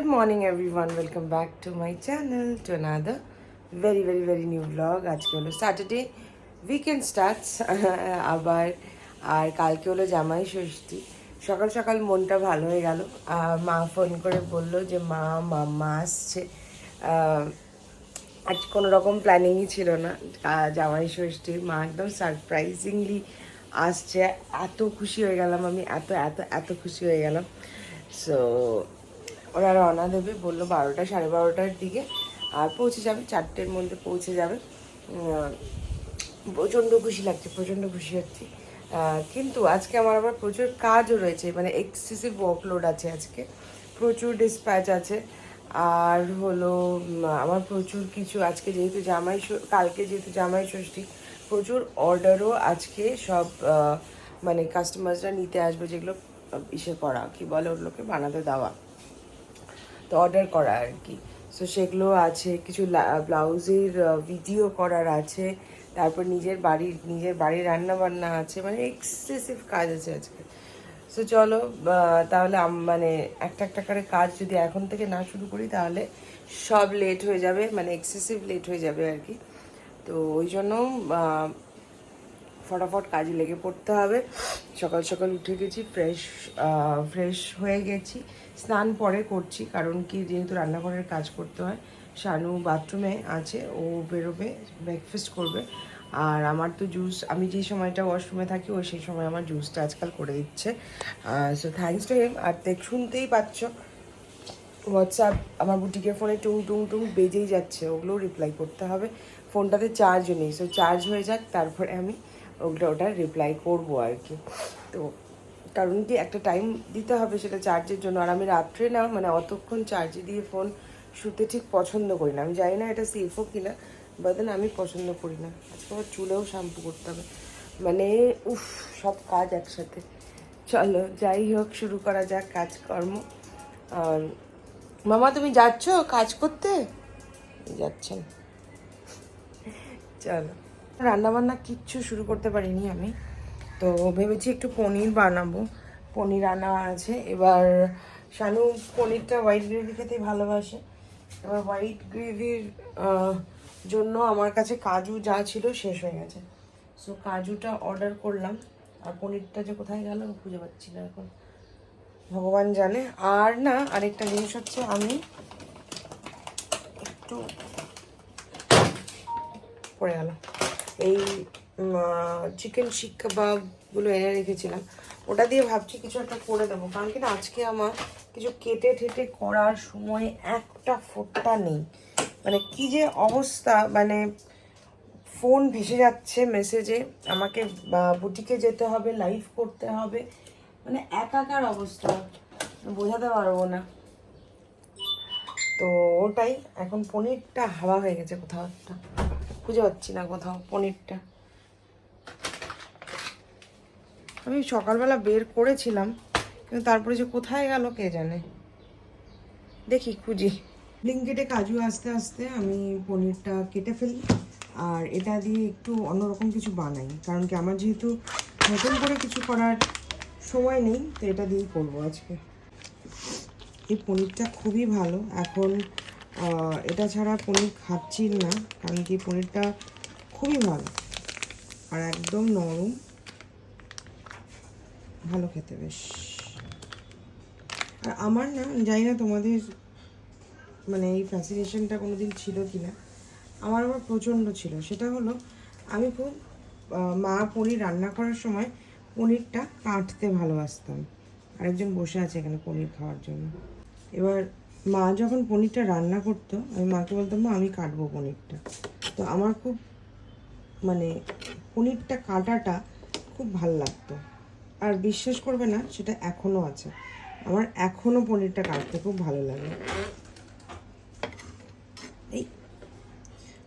Good morning everyone, welcome back to my channel to another very new vlog. আজকে হলো Saturday, weekend starts আবার। আর কালকে হলো জামাই ষষ্ঠী। সকাল সকাল মনটা ভালো হয়ে গেল। মা ফোন করে বলল যে মাম্মা আসছে। আজ কোনো রকম প্ল্যানিংই ছিল না জামাই ষষ্ঠী। মা একদম সারপ্রাইজিংলি আসছে। এত খুশি হয়ে গেলাম আমি, এত এত এত খুশি হয়ে গেলাম। সো ওরা রওনা দেবে বললো 12টা 12:30টার দিকে, আর পৌঁছে যাবে 4টের মধ্যে পৌঁছে যাবে। প্রচণ্ড খুশি লাগছে, প্রচণ্ড খুশি হচ্ছি। কিন্তু আজকে আমার আবার প্রচুর কাজও রয়েছে, মানে এক্সেসিভ ওয়ার্কলোড আছে আজকে, প্রচুর ডিসপ্যাচ আছে। আর হলো আমার প্রচুর কিছু আজকে যেহেতু কালকে যেহেতু জামাই ষষ্ঠী, প্রচুর অর্ডারও আজকে সব মানে কাস্টমার্সরা নিতে আসবে, যেগুলো ইসে করা কি বলে ওগুলোকে, বানাতে দেওয়া, তো অর্ডার করা আর কি। সো সেগুলো আছে, কিছু ব্লাউজের ভিডিও করার আছে, তারপর নিজের বাড়ির রান্না বান্না আছে, মানে এক্সেসিভ কাজ আছে আজকে। সো চলো তাহলে মানে একটা করে কাজ যদি এখন থেকে না শুরু করি তাহলে সব লেট হয়ে যাবে, মানে এক্সেসিভ লেট হয়ে যাবে আর কি। তো ওই জন্য ফটাফট কাজে লেগে পড়তে হবে। সকাল সকাল উঠে গেছি, ফ্রেশ হয়ে গেছি, স্নান পরে করছি, কারণ কি যেহেতু রান্নাঘরের কাজ করতে হয়। শানু বাথরুমে আছে, ও বেরোবে, ব্রেকফাস্ট করবে। আর আমার তো জুস, আমি যে সময়টা ওয়াশরুমে থাকি ওই সেই সময় আমার জুসটা আজকাল করে দিচ্ছে। So thanks to him. আর শুনতেই পাচ্ছ হোয়াটসঅ্যাপ, আমার বুটিকের ফোনে টুং টুং টুং বেজেই যাচ্ছে, ওগুলোও রিপ্লাই করতে হবে। ফোনটাতে চার্জও নেই, সো চার্জ হয়ে যাক তারপরে আমি ওটা রিপ্লাই করবো আর কি। তো কারণ কি একটা টাইম দিতে হবে সেটা চার্জের জন্য। আর আমি রাত্রে না, মানে অতক্ষণ চার্জে দিয়ে ফোন শুতে ঠিক পছন্দ করি না। আমি জানি না এটা সেফও কিনা, বাট দেন আমি পছন্দ করি না। আজকে আমার চুলেও শ্যাম্পু করতে হবে, মানে উফ, সব কাজ একসাথে। চলো যাই হোক, শুরু করা যাক কাজকর্ম। মামা তুমি যাচ্ছ কাজ করতে? যাচ্ছেন, চলো। রান্নাবান্না কিচ্ছু শুরু করতে পারিনি আমি, তো ভেবেছি একটু পনির বানাবো। পনির আনা আছে। এবার শানু পনিরটা হোয়াইট গ্রেভি খেতে ভালোবাসে। এবার হোয়াইট গ্রেভির জন্য আমার কাছে কাজু যা ছিল শেষ হয়ে গেছে, সো কাজুটা অর্ডার করলাম। আর পনিরটা যে কোথায় গেল আমি খুঁজে পাচ্ছি না এখন, ভগবান জানে। আর না, আরেকটা জিনিস হচ্ছে, আমি একটু পড়ে গেল, এই চিকেন শিক কাবাবগুলো এনে রেখেছিলাম, ওটা দিয়ে ভাবছি কিছু একটা করে দেবো। কারণ কি না, আজকে আমার কিছু কেটে ঠেটে করার সময় একটা ফোঁটা নেই, মানে কি যে অবস্থা, মানে ফোন ভেসে যাচ্ছে মেসেজে, আমাকে বুটিকে যেতে হবে, লাইভ করতে হবে, মানে একাকার অবস্থা, বোঝাতে পারবো না। তো ওটাই, এখন পনিরটা হাওয়া হয়ে গেছে কোথাও একটা, খুঁজে পাচ্ছি না কোথাও পনিরটা। আমি সকালবেলা বের করেছিলাম, কিন্তু তারপরে যে কোথায় গেল কে জানে, দেখি খুঁজি। ব্লিঙ্কিটে কাজু আস্তে আস্তে আমি পনিরটা কেটে ফেলি, আর এটা দিয়ে একটু অন্যরকম কিছু বানাই, কারণ কি আমার যেহেতু নতুন করে কিছু করার সময় নেই, তো এটা দিয়েই করবো আজকে। এই পনিরটা খুবই ভালো, এখন এটা ছাড়া পনির খাচ্ছি না, কারণ কি পনিরটা খুবই ভালো আর একদম নরম, ভালো খেতে বেশ। আর আমার না, জানি না তোমাদের মানে এই ফ্যাসিনেশনটা কোনো দিন ছিল কি না, আমার আবার প্রচণ্ড ছিল। সেটা হলো, আমি খুব মা পনির রান্না করার সময় পনিরটা কাটতে ভালোবাসতাম। আরেকজন বসে আছে এখানে পনির খাওয়ার জন্য। এবার মা যখন পনিরটা রান্না করতো, আমি মাকে বলতাম মা আমি কাটবো পনিরটা। তো আমার খুব মানে পনিরটা কাটাটা খুব ভাল লাগতো। আর বিশ্বাস করবে না, সেটা এখনও আছে, আমার এখনও পনিরটা কাটতে খুব ভালো লাগে। এই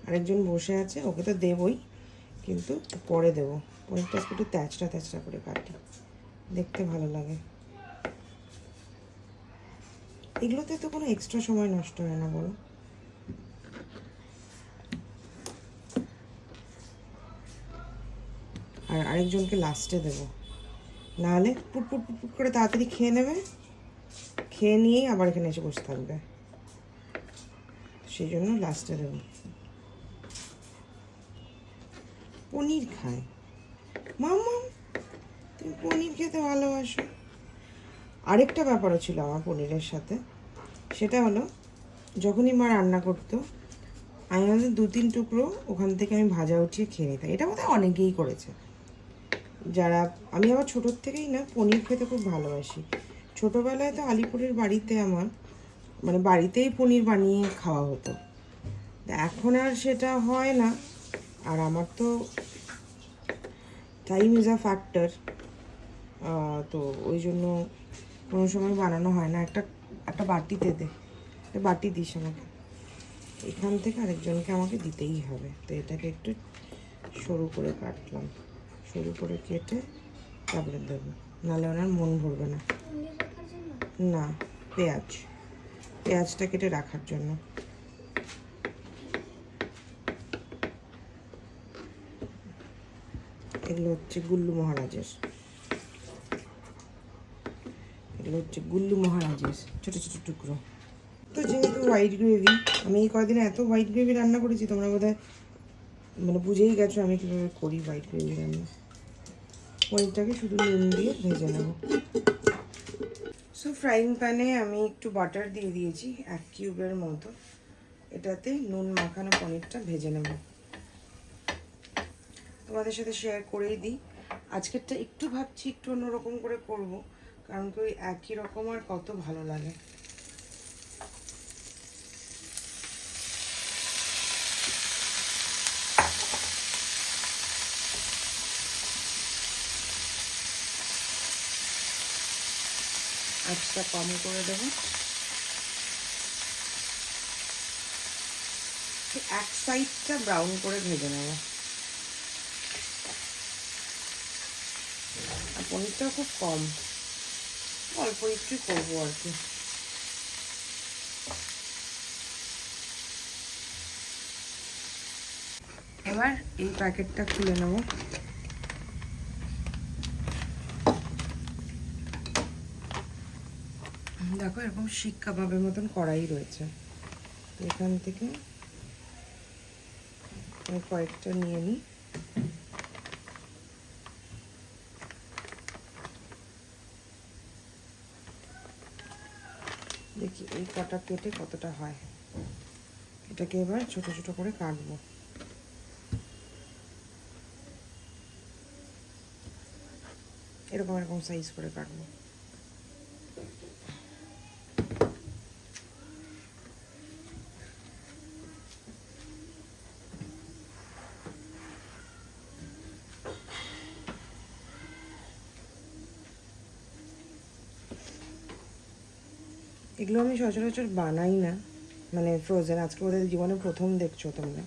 আরেকজন বসে আছে, ওকে তো দেবই, কিন্তু পরে দেবো। পনিরটা একটু তেচড়া তেচড়া করে কাটি, দেখতে ভালো লাগে। এগুলোতে তো কোনো এক্সট্রা সময় নষ্ট হয় না বলো। আর আরেকজনকে লাস্টে দেবো, নাহলে পুটপুট পুটপুট করে তাড়াতাড়ি খেয়ে নেবে, খেয়ে নিয়েই আবার এখানে এসে বসে থাকবে, সেই জন্য লাস্টে দেবো। পনির খায় মাম্মা, তুমি পনির খেতে ভালোবাসো। আরেকটা ব্যাপারও ছিল আমার পনিরের সাথে, সেটা হলো যখনই মা রান্না করতো আমি আমাদের 2-3 টুকরো ওখান থেকে আমি ভাজা উঠিয়ে খেয়ে নিতাম। এটা বোধহয় অনেকেই করেছে যারা, আমি আবার ছোটোর থেকেই না পনির খেতে খুব ভালোবাসি। ছোটোবেলায় তো আলিপুরের বাড়িতে আমার মানে বাড়িতেই পনির বানিয়ে খাওয়া হতো, এখন আর সেটা হয় না। আর আমার তো টাইম ইজ আ ফ্যাক্টর, তো ওই জন্য কোনো সময় বানানো হয় না। একটা বাটিতে দে, একটা বাটি দিস আমাকে, এখান থেকে আরেকজনকে আমাকে দিতেই হবে। তো এটাকে একটু সরু করে কাটলাম, সরু করে কেটে তারপরে দেবো, নাহলে ওনার মন ভরবে না। না, পেঁয়াজটা কেটে রাখার জন্য। এগুলো হচ্ছে গুল্লু মহারাজের, ছোটো ছোটো টুকরো। তো যেহেতু হোয়াইট গ্রেভি, আমি এই কদিনে এত হোয়াইট গ্রেভি রান্না করেছি, তোমরা বোধহয় মানে বুঝেই গেছো আমি কীভাবে করি হোয়াইট গ্রেভি রান্না। পনিরটাকে শুধু নুন দিয়ে ভেজে নেব। সো ফ্রাইং প্যানে আমি একটু বাটার দিয়ে দিয়েছি 1 কিউবের মতো, এটাতে নুন মাখানো পনিরটা ভেজে নেব। তোমাদের সাথে শেয়ার করেই দিই, আজকেরটা একটু ভাবছি একটু অন্যরকম করে করব, কারণ কি ওই একই রকম আর কত ভালো লাগে। আঁচটা কম করে দেবো। এক সাইডটা ব্রাউন করে ভেজে নেব। আর পনিরটাও খুব কম, অল্প একটু করবো আর কি। এবার এই প্যাকেটটা খুলে নেব। দেখো এরকম শিক কাবাবের মতন কড়াই রয়েছে, এখান থেকে কয়েকটা নিয়ে নিই। দেখি এই কটা কেটে কতটা হয়। এটাকে এবার ছোট ছোট করে কাটবো। এরকম সাইজ করে কাটবো। এগুলো আমি সচরাচর বানাই না, মানে ফ্রোজেন, আজকে ওদের জীবনে প্রথম দেখছো তোমরা।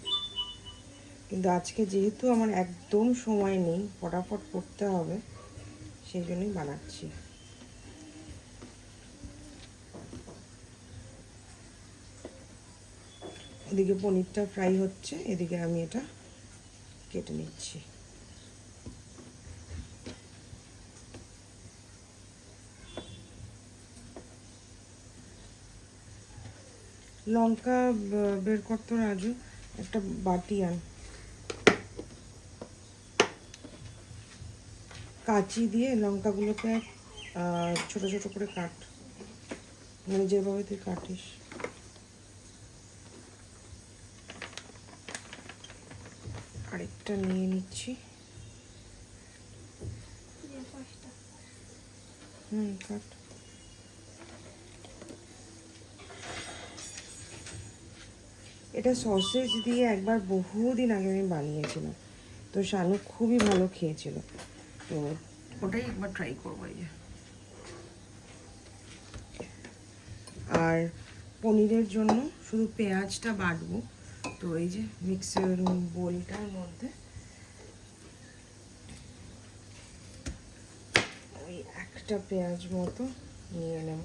কিন্তু আজকে যেহেতু আমার একদম সময় নেই, ফটাফট করতে হবে, সেই জন্যই বানাচ্ছি। এদিকে পনিরটা ফ্রাই হচ্ছে, এদিকে আমি এটা কেটে নিচ্ছি। লঙ্কা বের করতো রাজু, একটা বাটি আন, কাঁচি দিয়ে লঙ্কাগুলোকে ছোট ছোট করে কাট, মানে যেভাবে তুই কাটিস। আরেকটা নিয়ে নিচ্ছি। কাট। এটা সসেজ দিয়ে একবার বহুদিন আগে আমি বানিয়েছিলাম, তো শানু খুবই ভালো খেয়েছিল, তো ওটাই একবার ট্রাই করবো। এই আর পনিরের জন্য শুধু পেঁয়াজটা বাটবো, তো এই যে মিক্সার বোলটার মধ্যে ওই একটা পেঁয়াজ মতো নিয়ে নেব।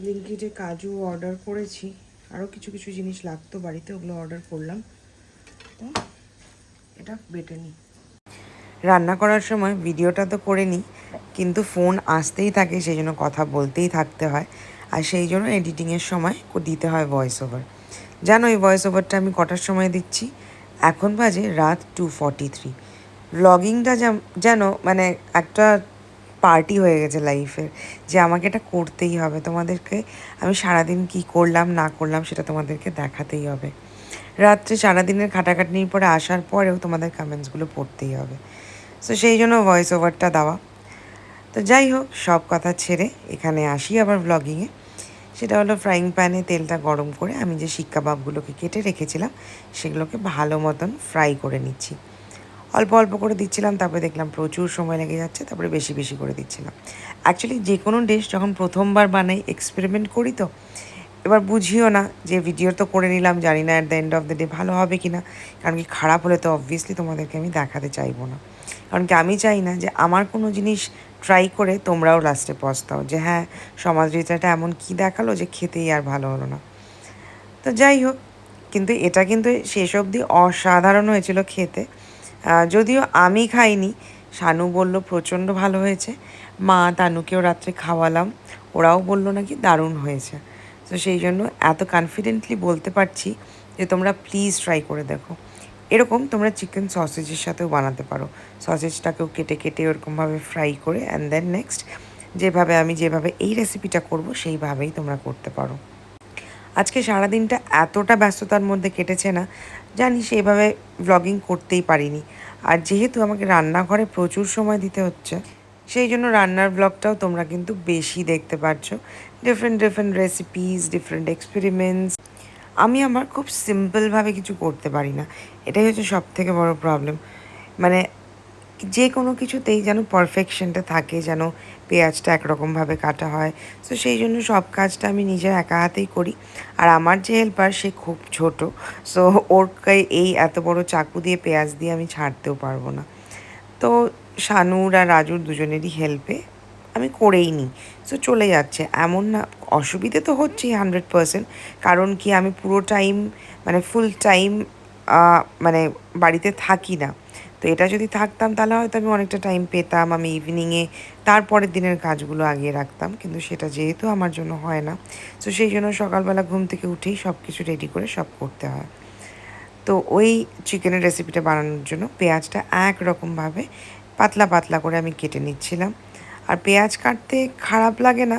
ব্লিঙ্কিটে কাজু অর্ডার করেছি, আরও কিছু কিছু জিনিস লাগতো বাড়িতে, ওগুলো অর্ডার করলাম। তো এটা বেটে নিই। রান্না করার সময় ভিডিওটা তো করে নিই, কিন্তু ফোন আসতেই থাকে, সেই জন্য কথা বলতেই থাকতে হয়। আর সেই জন্য এডিটিংয়ের সময় দিতে হয় ভয়েস ওভার। জানো এই ভয়েস ওভারটা আমি কটার সময় দিচ্ছি? এখন বাজে রাত 2:43। ব্লগিংটা যেন মানে একটা পার্টি হয়ে গেছে লাইফের, যে আমাকে এটা করতেই হবে। তোমাদেরকে আমি সারাদিন কি করলাম না করলাম সেটা তোমাদেরকে দেখাতেই হবে। রাত্রে সারাদিনের খাটাখাটনির পরে আসার পরেও তোমাদের কমেন্টসগুলো পড়তেই হবে। সো সেই জন্য ভয়েস ওভারটা দেওয়া। তো যাই হোক, সব কথা ছেড়ে এখানে আসি আবার ব্লগিংয়ে। সেটা হলো ফ্রাইং প্যানে তেলটা গরম করে আমি যে শিক কাবাবগুলোকে কেটে রেখেছিলাম সেগুলোকে ভালো মতন ফ্রাই করে নিচ্ছি। অল্প অল্প করে দিচ্ছিলাম, তারপরে দেখলাম প্রচুর সময় লেগে যাচ্ছে, তারপরে বেশি বেশি করে দিচ্ছিলাম। অ্যাকচুয়ালি যে কোনো ডিশ যখন প্রথমবার বানাই এক্সপেরিমেন্ট করি, তো এবার বুঝিও না যে ভিডিও তো করে নিলাম, জানি না at the end of the day ভালো হবে কি না। কারণ কি খারাপ হলে তো অবভিয়াসলি তোমাদেরকে আমি দেখাতে চাইবো না। কারণ কি আমি চাই না যে আমার কোনো জিনিস ট্রাই করে তোমরাও লাস্টে পস্তাও যে হ্যাঁ সমাজরিতাটা এমন কি দেখালো যে খেতেই আর ভালো হলো না। তো যাই হোক, কিন্তু এটা কিন্তু শেষ অবধি অসাধারণ হয়েছিল খেতে। যদিও আমি খাইনি, শানু বলল প্রচণ্ড ভালো হয়েছে। মা তানুকেও রাত্রে খাওয়ালাম, ওরাও বললো নাকি দারুণ হয়েছে। তো সেই জন্য এত কনফিডেন্টলি বলতে পারছি যে তোমরা প্লিজ ট্রাই করে দেখো। এরকম তোমরা চিকেন সসেজের সাথেও বানাতে পারো। সসেজটাকেও কেটে কেটে ওরকমভাবে ফ্রাই করে অ্যান্ড দেন নেক্সট যেভাবে এই রেসিপিটা করব সেইভাবেই তোমরা করতে পারো। আজকে সারাদিনটা এতটা ব্যস্ততার মধ্যে কেটেছে না, জানি সেইভাবে ভ্লগিং করতেই পারিনি। আর যেহেতু আমাকে রান্নাঘরে প্রচুর সময় দিতে হচ্ছে, সেই জন্য রান্নার ব্লগটাও তোমরা কিন্তু বেশি দেখতে পাচ্ছ। Different different recipes, different experiments. আমি আমার খুব সিম্পলভাবে কিছু করতে পারি না, এটাই হচ্ছে সবথেকে বড় প্রবলেম। মানে যে কোনো কিছুতেই যেন পারফেকশনটা থাকে, যেন পেঁয়াজটা একরকমভাবে কাটা হয়। সো সেই জন্য সব কাজটা আমি নিজের একা হাতেই করি। আর আমার যে হেল্পার সে খুব ছোট, সো ওরকে এই এত বড় চাকু দিয়ে পেঁয়াজ দিয়ে আমি ছাড়তেও পারবো না। তো শানুর আর রাজুর দুজনেরই হেল্পে আমি করেই নিই। সো চলে যাচ্ছে, এমন না অসুবিধে তো হচ্ছেই 100%। কারণ কি আমি পুরো টাইম মানে ফুল টাইম মানে বাড়িতে থাকি না। তো এটা যদি থাকতাম তাহলে হয়তো আমি অনেকটা টাইম পেতাম, আমি ইভিনিংয়ে তারপরের দিনের কাজগুলো আগিয়ে রাখতাম, কিন্তু সেটা যেহেতু আমার জন্য হয় না, তো সেই জন্য সকালবেলা ঘুম থেকে উঠেই সব কিছু রেডি করে সব করতে হয়। তো ওই চিকেনের রেসিপিটা বানানোর জন্য পেঁয়াজটা একরকমভাবে পাতলা পাতলা করে আমি কেটে নিচ্ছিলাম। আর পেঁয়াজ কাটতে খারাপ লাগে না,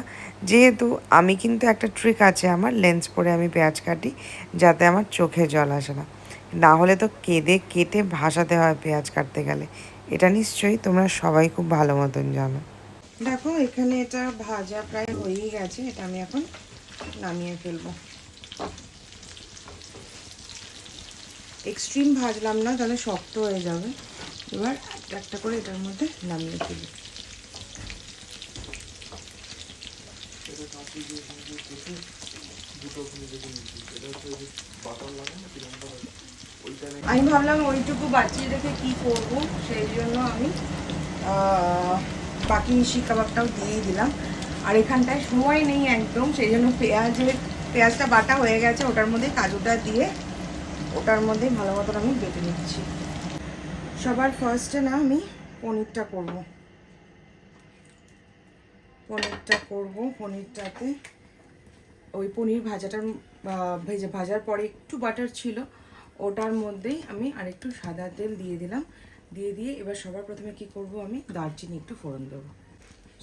যেহেতু আমি কিন্তু একটা ট্রিক আছে আমার, লেন্স পরে আমি পেঁয়াজ কাটি যাতে আমার চোখে জল আসে না। না হলে তো কেঁদে কেটে ভাসাতে হয় পেঁয়াজ কাটতে গেলে। এটা নিশ্চয়ই তোমরা সবাই খুব ভালো মতন জানো। দেখো এখানে এটা ভাজা প্রায় হয়েই গেছে, এটা আমি এখন নামিয়ে ফেলবো। এক্সট্রিম ভাজলাম না, তাহলে শক্ত হয়ে যাবে। এবার একটা একটা করে এটার মধ্যে নামিয়ে ফেলি। আমি ভাবলাম ওইটুকু বাঁচিয়ে রেখে কি করব, সেই জন্য আমি বাকি শিক কাবাবটাও দিয়েই দিলাম। আর এখানটায় সময় নেই একদম, সেই জন্য পেঁয়াজটা বাটা হয়ে গেছে, ওটার মধ্যে কাজুটা দিয়ে ওটার মধ্যেই ভালো মতন আমি বেটে নিচ্ছি। সবার ফার্স্টে না আমি পনিরটা করব। পনিরটাতে ওই পনির ভাজার পরে একটু বাটার ছিল, ওটার মধ্যেই আমি আরেকটু সাদা তেল দিয়ে দিলাম। দিয়ে এবার সবার প্রথমে কি করব, আমি দারচিনি একটু ফোড়ন দেবো।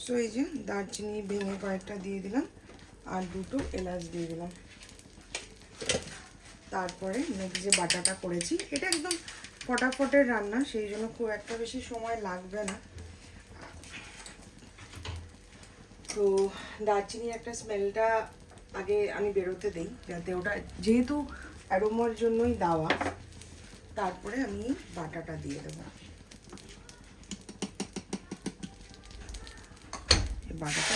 সো এই যে দারচিনি ভেঙে কয়েকটা দিয়ে দিলাম, আর দুটো এলাচ দিয়ে দিলাম। তারপরে নেক্সট যে বাটাটা করেছি, এটা একদম ফটাফটের রান্না, সেই জন্য খুব একটা বেশি সময় লাগবে না। তো দারচিনির একটা স্মেলটা আগে আমি বেরোতে দিই, যাতে ওটা যেহেতু অ্যারোমার জন্যই দেওয়া। তারপরে আমি বাটাটা দিয়ে দেবো। বাটাটা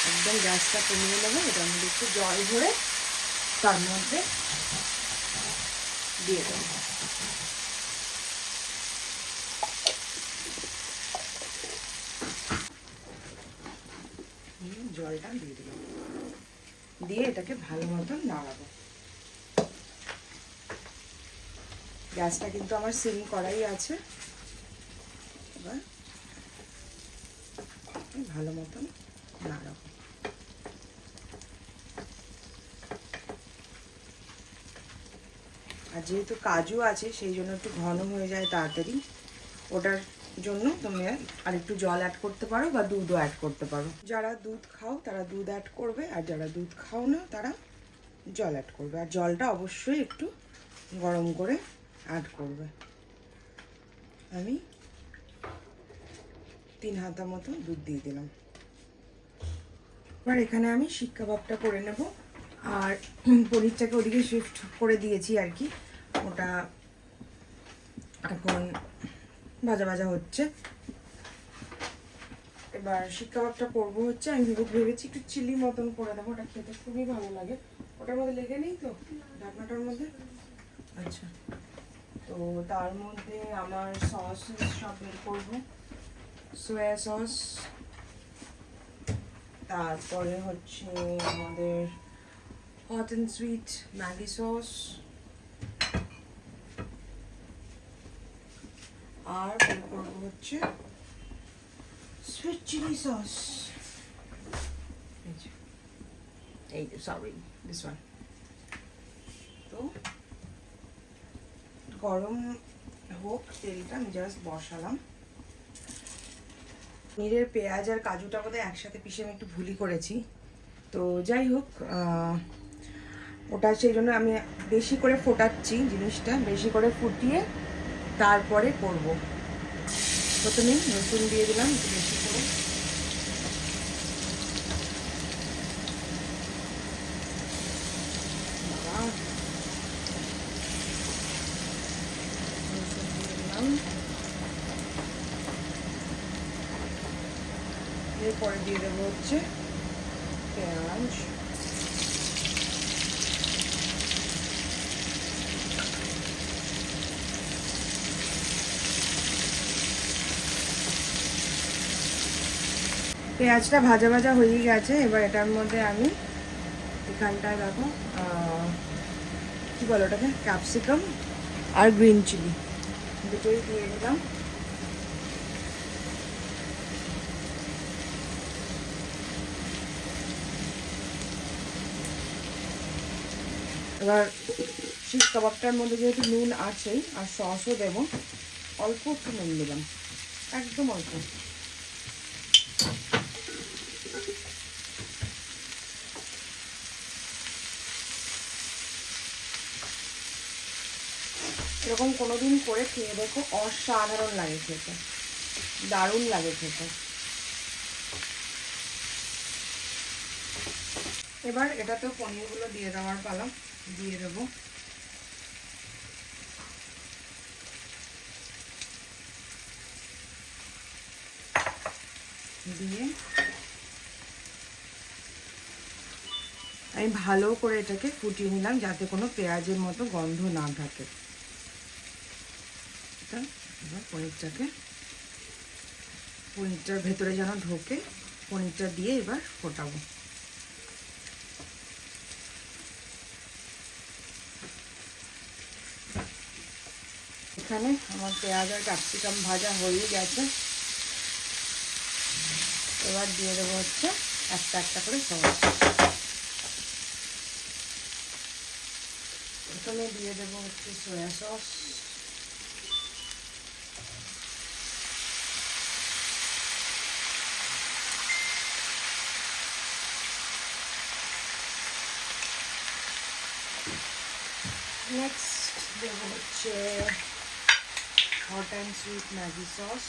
একদম গ্যাসটা কমিয়ে নেবো, এটার মধ্যে একটু জল ভরে তার মধ্যে দিয়ে দেবো। জলটা দিয়ে দিলাম, দিয়ে এটাকে ভালো মতন নাড়াবো। গ্যাসটা কিন্তু আমার সিম করাই আছে। এবার ভালো মতন নাড়াবো। আর যেহেতু কাজু আছে সেই জন্য একটু ঘন হয়ে যায় তাড়াতাড়ি, ওটার জন্য তুমি আর একটু জল অ্যাড করতে পারো বা দুধও অ্যাড করতে পারো। যারা দুধ খাও তারা দুধ অ্যাড করবে, আর যারা দুধ খাও না তারা জল অ্যাড করবে। আর জলটা অবশ্যই একটু গরম করে অ্যাড করবে। আমি 3 হাতা মতো দুধ দিয়ে দিলাম। এবার এখানে আমি শিক কাবাবটা করে নেব। আর পনিরটাকে ওদিকে শিফট করে দিয়েছি আর কি, ওটা এখন ভাজা ভাজা হচ্ছে। এবার শিক কাবাবটা করবো হচ্ছে, আমি ভেবেছি একটু চিলি মতন করে দেবো, ওটা খেতে খুবই ভালো লাগে। ওটার মধ্যে লেগে নেই তো ঢাকনাটার মধ্যে? আচ্ছা, তো তার মধ্যে আমার সস সব বের করবো। সোয়া সস, তারপরে হচ্ছে আমাদের hot and sweet Maggi sauce, আর বের করবো হচ্ছে সুইট চিলি সস। এই সরি, দিস ওয়ান। তো গরম হোক তেলটা, আমি জাস্ট বসালাম। পনিরের পেঁয়াজ আর কাজুটা বোধহয় একসাথে পিষে আমি একটু ভুলই করেছি। তো যাই হোক, ওটা সেই জন্য আমি বেশি করে ফোটাচ্ছি জিনিসটা, বেশি করে ফুটিয়ে তারপরে করব। প্রথমে রসুন দিয়ে দিলাম একটু বেশি করে, রসুন দিয়ে দিলাম। এরপরে দিয়ে দেবো হচ্ছে পেঁয়াজ, পেঁয়াজটা ভাজা ভাজা হয়ে গেছে। এবার এটার মধ্যে আমি এখানটায় দেখো কী বলো ওটাকে, ক্যাপসিকাম আর গ্রিন চিলি দুটোই দিয়ে দিলাম। এবার শিক কাবাবটার মধ্যে যেহেতু নুন আছেই আর সসও দেবো, অল্প একটু নুন দিলাম, একদম অল্প। এরকম কোনোদিন করে খেয়ে দেখো, অসাধারণ লাগে খেতে, দারুণ লাগে খেতে। এবার এটাতেও পনিরগুলো দিয়ে দেওয়ার পালা, দিয়ে দেবো। দিয়ে আমি ভালো করে এটাকে ফুটিয়ে নিলাম যাতে কোনো পেঁয়াজের মতো গন্ধ না থাকে। এবার পনিরটার ভেতরে যেন ঢোকে, পনিরটা দিয়ে এবার ফোটাবো। এখানে আমার পেঁয়াজ আর ক্যাপসিকাম ভাজা হয়ে গেছে। এবার দিয়ে দেবো হচ্ছে একটা একটা করে সস। প্রথমে দিয়ে দেবো হচ্ছে সয়া সস, নেক্সট দেবো হচ্ছে hot and sweet Maggi sauce.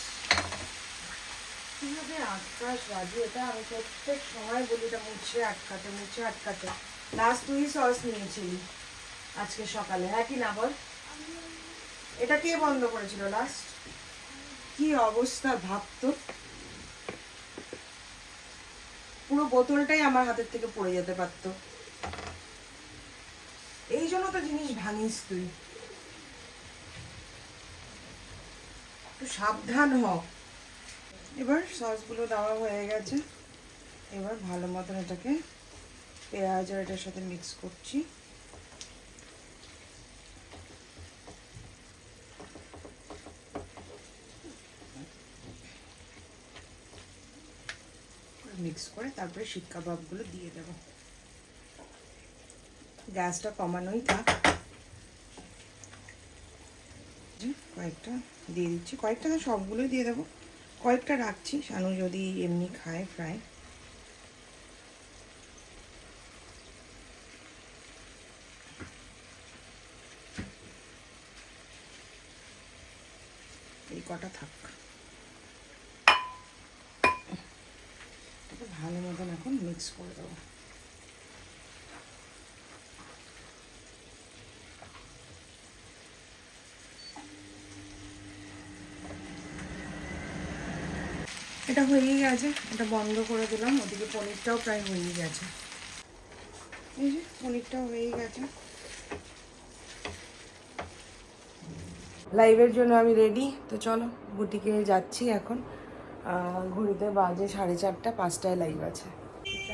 কীভাবে আটকাস রাজু, এটা আমি প্রত্যেক সময় বলি এটা মুছে আটকাতে। লাস্ট তুই সস নিয়েছিলি আজকে সকালে, হ্যাঁ কি না বল? এটা কে বন্ধ করেছিল লাস্ট? কি অবস্থা ভাবতো, পুরো বোতলটাই আমার হাতের থেকে পড়ে যেতে পারতো। এই জন্য তো জিনিস ভাঙিস তুই, একটু সাবধান হ। এবার সসগুলো দেওয়া হয়ে গেছে, এবার ভালো মতন এটাকে পেঁয়াজ আর এটার সাথে মিক্স করছি। মিক্স করে তারপরে শিক কাবাবগুলো দিয়ে দেবো। গ্যাসটা কমানোই থাক। কয়েকটা দিয়ে দিচ্ছি, কয়েকটা না সবগুলোই দিয়ে দেবো, কয়েকটা রাখছি শানু যদি এমনি খায় ফ্রাই। এই কটা থাক। ভালো মতন এখন মিক্স করে দেবো। এটা হয়েই গেছে, এটা বন্ধ করে দিলাম। ওদিকে পনিরটাও প্রায় হয়েই গেছে। এই যে পনিরটাও হয়েই গেছে। লাইভের জন্য আমি রেডি। তো চলো বুটিকে যাচ্ছি এখন। ঘড়িতে বাজে 4:30, 5টায় লাইভ আছে।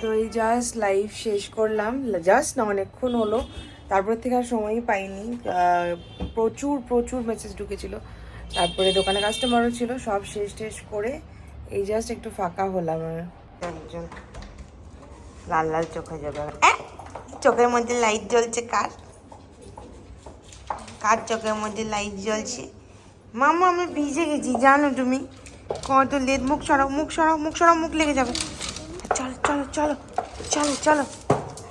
তো এই জাস্ট লাইভ শেষ করলাম, জাস্ট না অনেকক্ষণ হলো। তারপর থেকে আর সময়ই পাইনি। প্রচুর প্রচুর মেসেজ ঢুকেছিল, তারপরে দোকানে কাস্টমারও ছিল। সব শেষ টেস করে এই জাস্ট একটু ফাঁকা হলাম। একজন লাল লাল চোখে যাবে, চোখের মধ্যে লাইট জ্বলছে। কার কার চোখের মধ্যে লাইট জ্বলছে? মামা আমি ভিজে গেছি জানো তুমি। কত লেট, মুখ সরাও, মুখ সরাও, মুখ সরাও, মুখ লেগে যাবে। চলো চলো চলো চলো চলো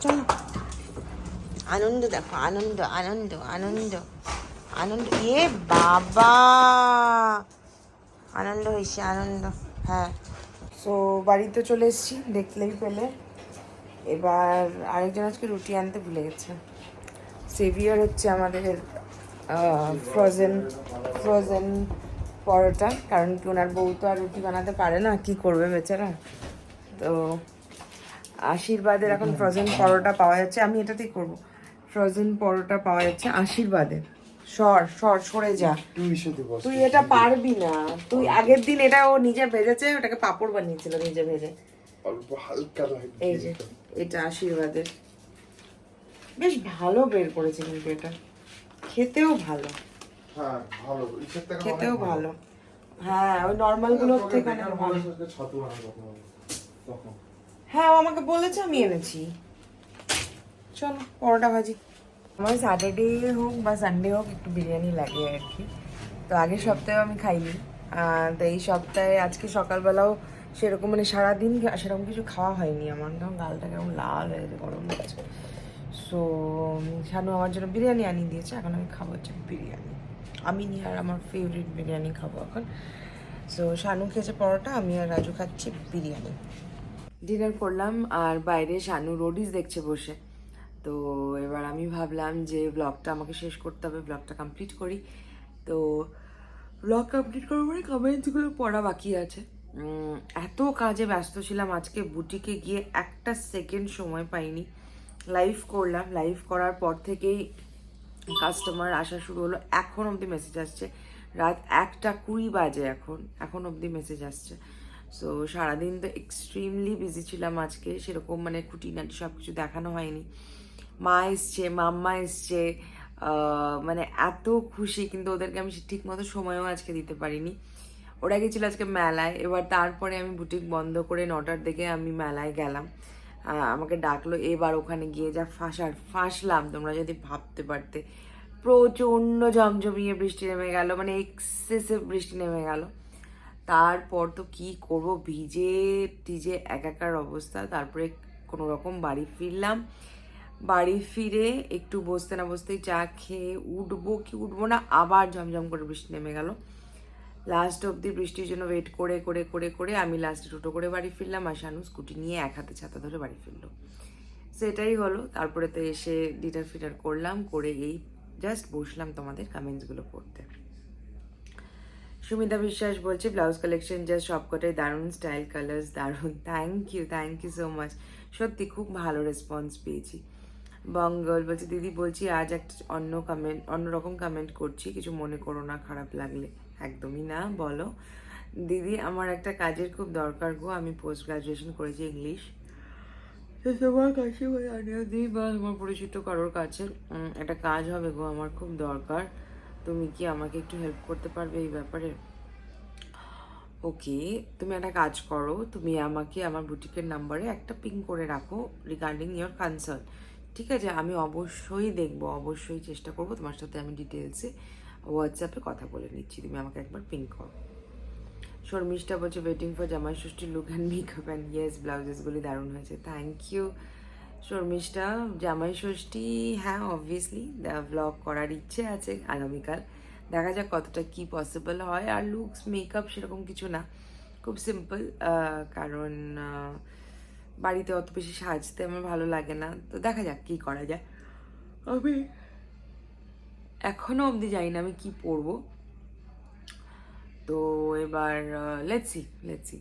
চলো। আনন্দ দেখো, আনন্দ আনন্দ আনন্দ আনন্দ। এ বাবা, আনন্দ হয়েছে, আনন্দ। হ্যাঁ, সো বাড়িতে চলে এসেছি, দেখলেই পেলে। এবার আরেকজন আজকে রুটি আনতে ভুলে গেছে। সেভিয়ার হচ্ছে আমাদের ফ্রোজেন ফ্রোজেন পরোটা, কারণ কি ওনার বউ তো আর রুটি বানাতে পারে না, কি করবে বেচারা। তো আশীর্বাদের এখন ফ্রোজেন পরোটা পাওয়া যাচ্ছে। আমি এটাতেই করব। ফ্রোজেন পরোটা পাওয়া যাচ্ছে আশীর্বাদে। সরে যা, তুই এটা পারবি না। তুই আগের দিন এটা ও নিজে ভেজেছে, ওটাকে পাপড় বানিয়েছিল নিজে ভেজে। এই যে এটা আশীর্বাদের, বেশ ভালো বের করেছে কিন্তু এটা, খেতেও ভালো। খেতেও ভালো। হ্যাঁ, ওই নর্মাল গুলোর থেকে অনেক ভালো। হ্যাঁ, ও আমাকে বলেছে, আমি এনেছি। চলো পরোটা ভাজি। আমার স্যাটারডে হোক বা সানডে হোক একটু বিরিয়ানি লাগে আর কি। তো আগের সপ্তাহে আমি খাইনি। তো এই সপ্তাহে আজকে সকালবেলাও সেরকম, মানে সারাদিন সেরকম কিছু খাওয়া হয়নি আমার। তখন গালটা কেমন লাল হয়ে গেছে, গরম লাগছে। সো শানু আমার জন্য বিরিয়ানি আনিয়ে দিয়েছে, এখন আমি খাবো হচ্ছে বিরিয়ানি। আমি নিয়ে আর আমার ফেভারিট বিরিয়ানি খাবো এখন। সো শানু খেয়েছে পরোটা, আমি আর রাজু খাচ্ছি বিরিয়ানি। ডিনার করলাম আর বাইরে শানু রোডিস দেখছে বসে। তো এবার আমি ভাবলাম যে ব্লগটা আমাকে শেষ করতে হবে, ব্লগটা কমপ্লিট করি। তো ব্লগ কমপ্লিট করার পরে কমেন্টসগুলো পড়া বাকি আছে। এত কাজে ব্যস্ত ছিলাম আজকে, বুটিকে গিয়ে একটা সেকেন্ড সময় পাইনি। লাইভ করলাম, লাইভ করার পর থেকেই কাস্টমার আসা শুরু হলো। এখন অবধি মেসেজ আসছে, রাত 1:20 বাজে এখন অবধি মেসেজ আসছে। সো সারাদিন তো এক্সট্রিমলি বিজি ছিলাম আজকে, সেরকম মানে খুঁটিনাটি সব কিছু দেখানো হয়নি। মা এসছে, মাম্মা এসছে, মানে এত খুশি, কিন্তু ওদেরকে আমি ঠিক মতো সময়ও আজকে দিতে পারিনি। ওরা গেছিলো আজকে মেলায়। এবার তারপরে আমি বুটিক বন্ধ করে 9টার দিকে আমি মেলায় গেলাম। আমাকে ডাকলো, এবার ওখানে গিয়ে যা ফাঁসলাম তোমরা যদি ভাবতে পারতে। প্রচণ্ড জমজমিয়ে বৃষ্টি নেমে গেল, মানে এক্সেসিভ বৃষ্টি নেমে গেল। তারপর তো কি করব, ভিজে টিজে একাকার অবস্থা। তারপরে কোনো রকম বাড়ি ফিরলাম। বাড়ি ফিরে একটু বসতে না বসতেই চা খেয়ে উঠবো কি উঠবো না, আবার ঝমঝম করে বৃষ্টি নেমে গেল। লাস্ট অবধি বৃষ্টির জন্য ওয়েট করে করে করে করে আমি লাস্টে টোটো করে বাড়ি ফিরলাম, আর শানু স্কুটি নিয়ে এক হাতে ছাতা ধরে বাড়ি ফিরলো। সেটাই হলো। তারপরে তো এসে ডিনার ফিটার করলাম, করে এই জাস্ট বসলাম তোমাদের কমেন্টসগুলো পড়তে। সুমিতা বিশ্বাস বলছে ব্লাউজ কালেকশন জাস্ট সবকটাই দারুণ, স্টাইল কালার্স দারুণ। Thank you so much. সত্যি খুব ভালো রেসপন্স পেয়েছি। বঙ্গল বলছে দিদি বলছি আজ একটা অন্যরকম কমেন্ট করছি, কিছু মনে করো না খারাপ লাগলে। একদমই না, বলো। দিদি আমার একটা কাজের খুব দরকার গো, আমি পোস্ট গ্রাজুয়েশন করেছি ইংলিশ, তো তোমার কাছে জানিয়ে দিই বা তোমার পরিচিত কারোর কাছে একটা কাজ হবে গো, আমার খুব দরকার, তুমি কি আমাকে একটু হেল্প করতে পারবে এই ব্যাপারে? ওকে, তুমি একটা কাজ করো, তুমি আমাকে আমার বুটিকের নাম্বারে একটা পিং করে রাখো রিগার্ডিং ইয়োর কনসার্ন, ঠিক আছে? আমি অবশ্যই দেখবো, অবশ্যই চেষ্টা করবো, তোমার সাথে আমি ডিটেলসে হোয়াটসঅ্যাপে কথা বলে নিচ্ছি, তুমি আমাকে একবার পিং করো। শর্মিষ্ঠা বলছে waiting for Jamai Shashthi look and makeup and yes ব্লাউজেসগুলি দারুণ হয়েছে, থ্যাংক ইউ শর্মিষ্ঠা। জামাই ষষ্ঠী, হ্যাঁ অবভিয়াসলি ব্লগ করার ইচ্ছে আছে আগামীকাল, দেখা যাক কতটা কি পসিবল হয়। আর লুকস মেকআপ সেরকম কিছু না, খুব সিম্পল, কারণ বাড়িতে অত বেশি সাজতে আমার ভালো লাগে না, তো দেখা যাক কি করা যায়। আমি এখনো অবধি জানি না আমি কি পরবো, তো এবার লেটসি লেটসি,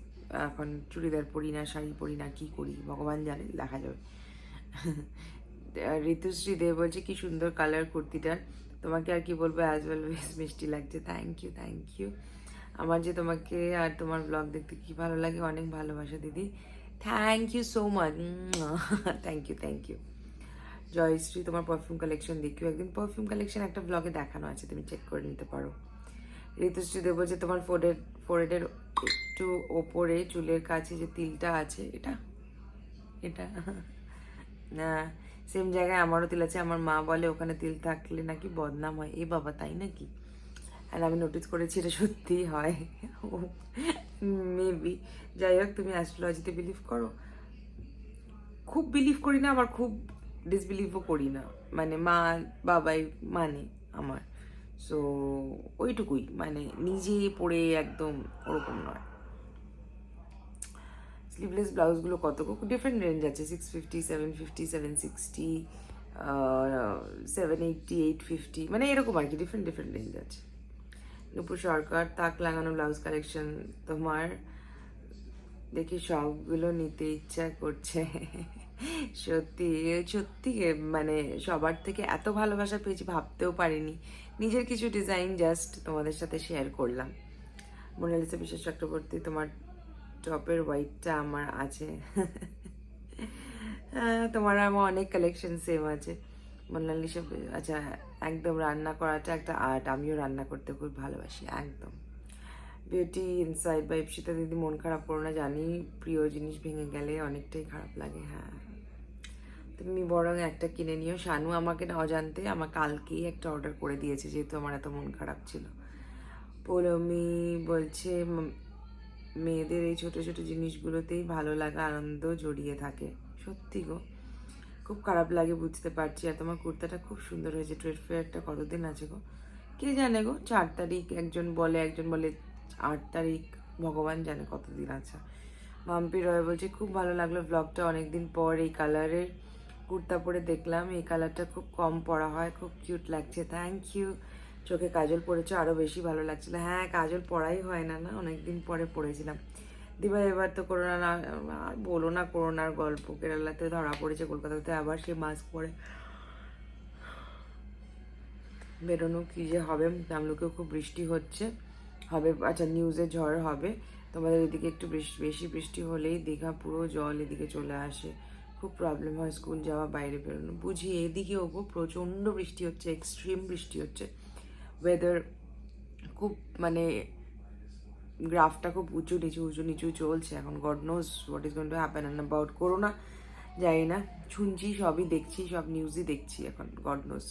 এখন চুড়িদার পরি না শাড়ি পরি না কি করি ভগবান জানে, দেখা যাবে। ঋতুশ্রী দে বলছে কি সুন্দর কালার কুর্তিটার, তোমাকে আর কি বলবো, অ্যাজ ওয়েল বেশ মিষ্টি লাগছে, থ্যাংক ইউ থ্যাংক ইউ। আমার যে তোমাকে আর তোমার ব্লগ দেখতে কি ভালো লাগে, অনেক ভালোবাসা দিদি, thank you so much, thank you thank you. Jayashree তোমার পারফিউম কালেকশন দেখিও একদিন, পারফিউম কালেকশন একটা ব্লগে দেখানো আছে, তুমি চেক করে নিতে পারো। ঋতুশ্রী দেব যে তোমার ফোরেডের একটু ওপরে চুলের কাছে যে তিলটা আছে, এটা এটা না, সেম জায়গায় আমারও তিল আছে, আমার মা বলে ওখানে তিল থাকলে নাকি বদনাম হয়, এ বাবা তাই নাকি? আর আমি নোটিস করেছি এটা সত্যিই হয়, মেবি। যাই হোক, তুমি অ্যাস্ট্রোলজিতে বিলিভ করো? খুব বিলিভ করি না, আবার খুব ডিসবিলিভও করি না, মানে মা বাবাই মানে আমার, সো ওইটুকুই, মানে নিজে পড়ে একদম ওরকম নয়। স্লিভলেস ব্লাউজগুলো কত ডিফারেন্ট রেঞ্জ আছে, 650, 750, 760, 780, 850, মানে এরকম আর কি, ডিফারেন্ট ডিফারেন্ট রেঞ্জ আছে। নুপুর সরকার তাক লাগানো ব্লাউজ কালেকশন তোমার দেখি সবগুলো নিতে ইচ্ছা করছে, সত্যি সত্যি, মানে সবার থেকে এত ভালোবাসা পেয়েছি ভাবতেও পারিনি, নিজের কিছু ডিজাইন জাস্ট তোমাদের সাথে শেয়ার করলাম। মোনালিসা বিশ্বাস চক্রবর্তী তোমার টপের হোয়াইটটা আমার আছে, তোমার আমার অনেক কালেকশন সেম আছে মোনালিসা। আচ্ছা, একদম রান্না করাটা একটা আর্ট, আমিও রান্না করতে খুব ভালোবাসি একদম। বিউটি ইনসাইড বা ইপসিতা দিদি মন খারাপ করো না, জানি প্রিয় জিনিস ভেঙে গেলে অনেকটাই খারাপ লাগে, হ্যাঁ তুমি বরং একটা কিনে নিও। শানু আমাকে না অজান্তে আমার কালকেই একটা অর্ডার করে দিয়েছে, যেহেতু আমার এত মন খারাপ ছিল। পৌলমি বলছে মেয়েদের এই ছোট ছোট জিনিসগুলোতেই ভালো লাগা আনন্দ জড়িয়ে থাকে, সত্যি গো, খুব খারাপ লাগে বুঝতে পারছি। আর তোমার কুর্তাটা খুব সুন্দর হয়েছে, ট্রেড ফেয়ারটা কতদিন আছে গো, কে জানে গো, 4 তারিখ একজন বলে 8 তারিখ, ভগবান জানে কতদিন আছে। মাম্পি রয় বলছে খুব ভালো লাগলো ব্লগটা, অনেকদিন পর এই কালারের কুর্তা পরে দেখলাম, এই কালারটা খুব কম পরা হয়, খুব কিউট লাগছে, থ্যাংক ইউ। চোখে কাজল পরেছো, আরও বেশি ভালো লাগছিল, হ্যাঁ কাজল পরাই হয় না, না অনেকদিন পরে পরেছিলাম। দিবা এবার তো করোনা না, আর বলো না করোনার গল্প, কেরালাতে ধরা পড়েছে, কলকাতাতে আবার সে মাস্ক পরে বেরোনো, কী যে হবে। তামলুকেও খুব বৃষ্টি হচ্ছে, হবে, আচ্ছা নিউজে ঝড় হবে, তোমাদের এদিকে একটু বেশি বৃষ্টি হলেই দীঘা পুরো জল এদিকে চলে আসে, খুব প্রবলেম হয় স্কুল যাওয়া বাইরে বেরোনো, বুঝি এদিকে ওগো প্রচণ্ড বৃষ্টি হচ্ছে, এক্সট্রিম বৃষ্টি হচ্ছে, ওয়েদার খুব, মানে গ্রাফটা খুব উঁচু নিচু চলছে এখন, god knows what is going to happen about corona, জানি না, শুনছি সবই দেখছি, সব নিউজই দেখছি এখন, গড নোজ।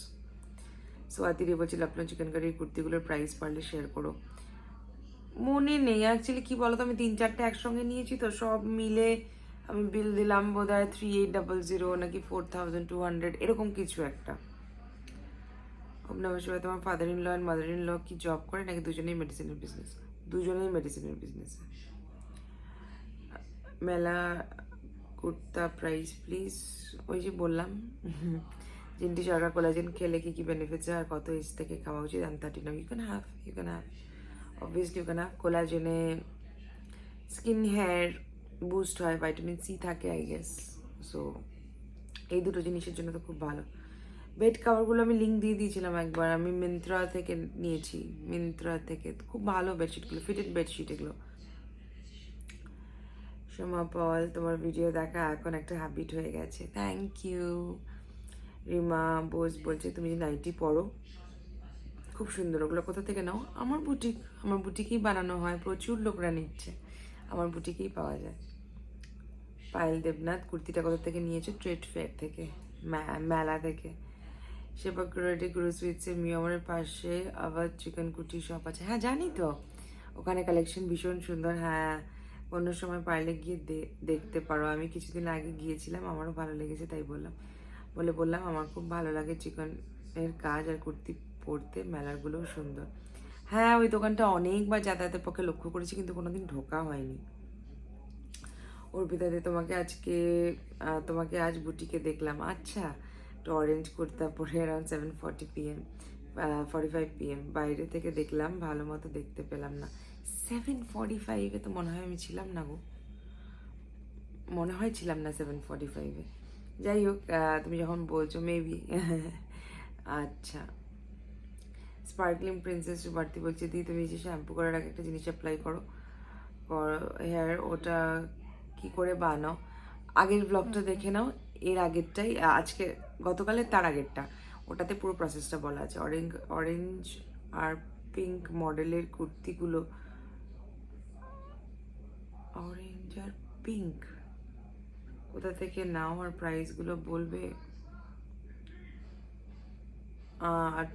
সোয়াতি রে বলছিল আপনার চিকেন কারির কুর্তিগুলোর প্রাইস পারলে শেয়ার করো, মনে নেই অ্যাকচুয়ালি, কি বলতো আমি 3-4টে একসঙ্গে নিয়েছি তো, সব মিলে আমি বিল দিলাম বোধ হয় 3800 নাকি 4200 এরকম কিছু একটা। খুব নমস্কার, তোমার father in law and mother in law কি জব করে নাকি দুজনেই মেডিসিনের বিজনেস? দুজনেই মেডিসিনের বিজনেস। মেলা কুর্তা প্রাইস প্লিজ, ওই যে বললাম, জিন্টি সরকার কোলাজেন খেলে কি কি বেনিফিটস আর কত এজ থেকে খাওয়া উচিত? আমি 39, you can have obviously, you can have. কোলাজেনে স্কিন হেয়ার বুস্ট হয়, ভাইটামিন সি থাকে আই গেস, সো এই দুটো জিনিসের জন্য তো খুব ভালো। বেড কাভারগুলো আমি লিঙ্ক দিয়ে দিয়েছিলাম একবার, আমি মিন্ত্রা থেকে নিয়েছি, মিন্ত্রা থেকে খুব ভালো বেডশিটগুলো, ফিটেড বেডশিট এগুলো, সোমা পল, তোমার ভিডিও দেখা এখন একটা হ্যাবিট হয়ে গেছে, থ্যাংক ইউ। রিমা বোস বলছে তুমি যে নাইটি পরো খুব সুন্দর, ওগুলো কোথা থেকে নাও? আমার বুটিকেই বানানো হয়, প্রচুর লোকরা নিচ্ছে, আমার বুটিকেই পাওয়া যায়। পায়েল দেবনাথ, কুর্তিটা কোথা থেকে নিয়েছো? ট্রেড ফেয়ার থেকে, মেলা থেকে। সেবা রেডি গুরু সুইটসের মিয়ামরের পাশে আবার চিকেন কুটি শপ আছে, হ্যাঁ জানি তো, ওখানে কালেকশন ভীষণ সুন্দর। হ্যাঁ, অন্য সময় পারলে গিয়ে দেখতে পারো। আমি কিছুদিন আগে গিয়েছিলাম, আমারও ভালো লেগেছে, তাই বললাম আমার খুব ভালো লাগে চিকেনের কাজ আর কুর্তি পরতে, মেলারগুলোও সুন্দর। হ্যাঁ, ওই দোকানটা অনেকবার যাতায়াতের পক্ষে লক্ষ্য করেছি, কিন্তু কোনোদিন ঢোকা হয়নি। অর্পিতাদি, তোমাকে আজ বুটিকে দেখলাম। আচ্ছা, তো অরেঞ্জ কুর্তা পরে অ্যারাউন্ড 7:40 PM 45 PM বাইরে থেকে দেখলাম, ভালো মতো দেখতে পেলাম না। 7:45-এ তো মনে হয় আমি ছিলাম না গো, মনে হয় ছিলাম না 7:45-এ। যাই হোক, তুমি যখন বলছো মেবি। আচ্ছা, স্পার্কলিং প্রিন্সেস বাড়তি বলছে দি তুমি যে শ্যাম্পু করার আগে একটা জিনিস অ্যাপ্লাই করো হেয়ার, ওটা কি করে বানাও? আগের ব্লগটা দেখে নাও, এর আগেরটাই, আজকে গতকালের তার আগেরটা, ওটাতে পুরো প্রসেসটা বলা আছে। অরেঞ্জ আর পিঙ্ক মডেলের কুর্তিগুলো, অরেঞ্জ আর পিঙ্ক কোথা থেকে নাও আর প্রাইসগুলো বলবে। আর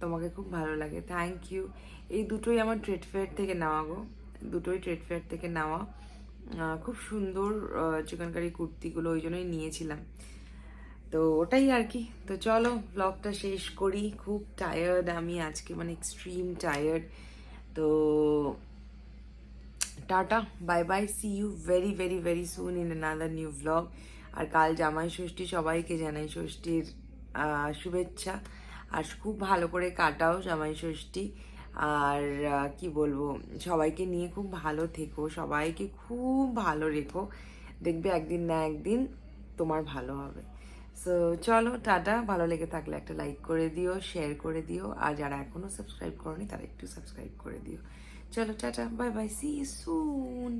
তোমাকে খুব ভালো লাগে, থ্যাংক ইউ। এই দুটোই আমার ট্রেড ফেয়ার থেকে নেওয়া গো, দুটোই ট্রেড ফেয়ার থেকে নেওয়া। খুব সুন্দর চিকেনকারি কুর্তিগুলো, ওই জন্যই নিয়েছিলাম। তো ওটাই আর কি। তো চলো ব্লগটা শেষ করি, খুব টায়ার্ড আমি আজকে, মানে এক্সট্রিম টায়ার্ড। তো tata, bye bye, see you very very very soon in another new vlog. আর কাল জামাই ষষ্ঠী, সবাইকে জানাই ষষ্ঠীর শুভেচ্ছা। আর খুব ভালো করে কাটাও জামাই ষষ্ঠী। আর কি বলবো, সবাইকে নিয়ে খুব ভালো থেকো, সবাইকে খুব ভালো রেখো, দেখবে একদিন না একদিন তোমার ভালো হবে। সো চলো টাটা, ভালো লেগে থাকলে একটা লাইক করে দিও, শেয়ার করে দিও, আর যারা এখনও সাবস্ক্রাইব করনি তারা একটু সাবস্ক্রাইব করে দিও। চলো টাটা, bye bye, see you soon.